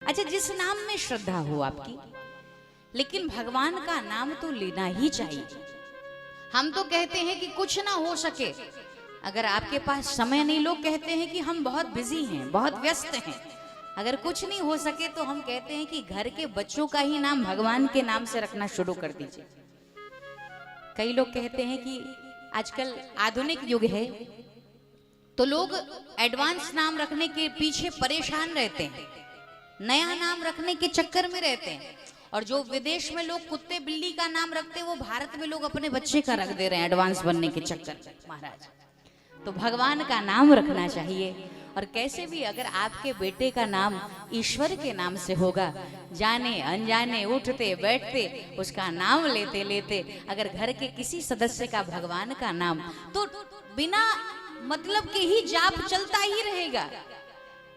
अच्छा, जिस नाम में श्रद्धा हो आपकी, लेकिन भगवान का नाम तो लेना ही चाहिए। हम तो कहते हैं कि कुछ ना हो सके अगर आपके पास समय नहीं, लोग कहते हैं कि हम बहुत बिजी हैं, बहुत व्यस्त हैं, अगर कुछ नहीं हो सके तो हम कहते हैं कि घर के बच्चों का ही नाम भगवान के नाम से रखना शुरू कर दीजिए। कई लोग कहते हैं कि आजकल आधुनिक युग है तो लोग एडवांस नाम रखने के पीछे परेशान रहते हैं, नया नाम रखने के चक्कर में रहते हैं। और जो विदेश में लोग कुत्ते बिल्ली का नाम रखते हैं वो भारत में लोग अपने बच्चे का रख दे रहे हैं एडवांस बनने के चक्कर में। महाराज, तो भगवान का नाम रखना चाहिए। और कैसे भी अगर आपके बेटे का नाम ईश्वर के नाम से होगा, जाने अनजाने उठते बैठते उसका नाम लेते लेते अगर घर के किसी सदस्य का भगवान का नाम, तो बिना मतलब के ही जाप चलता ही रहेगा।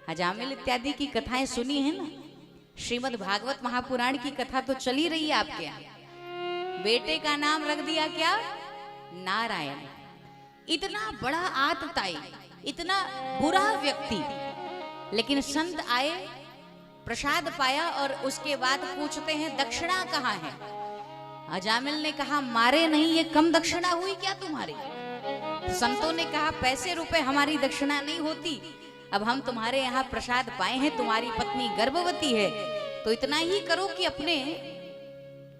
अजामिल इत्यादि की कथाएं सुनी है ना, श्रीमद् भागवत महापुराण की कथा तो चली रही है आपके यहाँ। बेटे का नाम रख दिया क्या? नारायण। इतना बड़ा आतताई, इतना बुरा व्यक्ति, लेकिन संत आए, प्रसाद पाया और उसके बाद पूछते हैं दक्षिणा कहाँ है? अजामिल ने कहा मारे नहीं, ये कम दक्षिणा हुई क्या तुम्हारी? संतों ने कहा पैसे रुपए हमारी दक्षिणा नहीं होती, अब हम तुम्हारे यहाँ प्रसाद पाए हैं, तुम्हारी पत्नी गर्भवती है, तो इतना ही करो कि अपने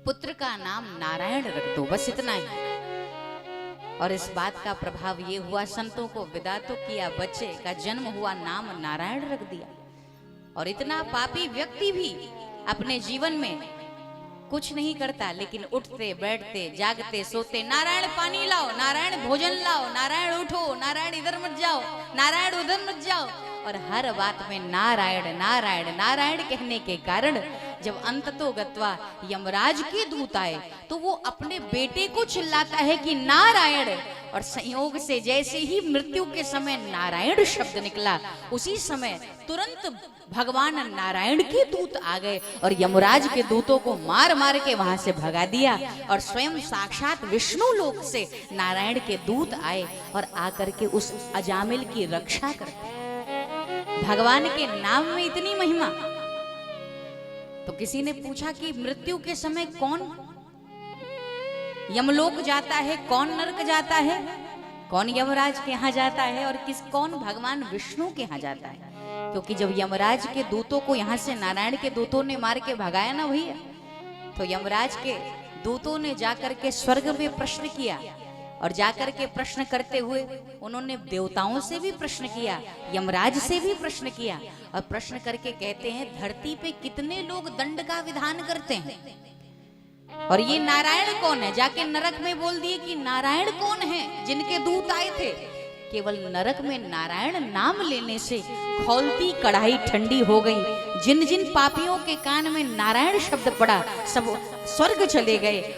पुत्र का नाम नारायण रख दो, बस इतना ही। और इस बात का प्रभाव ये हुआ, संतों को विदा तो किया, बच्चे का जन्म हुआ, नाम नारायण रख दिया। और इतना पापी व्यक्ति भी अपने जीवन में कुछ नहीं करता, लेकिन उठते बैठते जागते सोते नारायण पानी लाओ, नारायण भोजन लाओ, नारायण उठो, नारायण इधर मत जाओ, नारायण उधर मत जाओ, और हर बात में नारायण नारायण नारायण कहने के कारण जब अंततो गत्वा यमराज के दूत आए तो वो अपने बेटे को चिल्लाता है कि नारायण, और संयोग से जैसे ही मृत्यु के समय नारायण शब्द निकला, उसी समय तुरंत भगवान नारायण के दूत आ गए और यमराज के दूतों को मार मार के वहां से भगा दिया। और स्वयं साक्षात विष्णु लोक से नारायण के दूत आए और आकर के उस अजामिल की रक्षा करते। भगवान के नाम में इतनी महिमा। तो किसी ने पूछा कि मृत्यु के समय कौन यमलोक जाता है, कौन नरक जाता है, कौन यमराज के यहाँ जाता है, और कौन भगवान विष्णु के यहाँ जाता है? क्योंकि जब यमराज के दूतों को यहाँ से नारायण के दूतों ने मार के भगाया ना भैया, तो यमराज के दूतों ने जाकर के स्वर्ग में प्रश्न किया, और जाकर के प्रश्न करते हुए उन्होंने देवताओं से भी प्रश्न किया, यमराज से भी प्रश्न किया, और प्रश्न करके कहते हैं धरती पे कितने लोग दंड का विधान करते हैं, और ये नारायण कौन है? जाके नरक में बोल दिए कि नारायण कौन है जिनके दूत आए थे। केवल नरक में नारायण नाम लेने से खौलती कढ़ाई ठंडी हो गई। जिन जिन पापियों के कान में नारायण शब्द पड़ा सब स्वर्ग चले गए,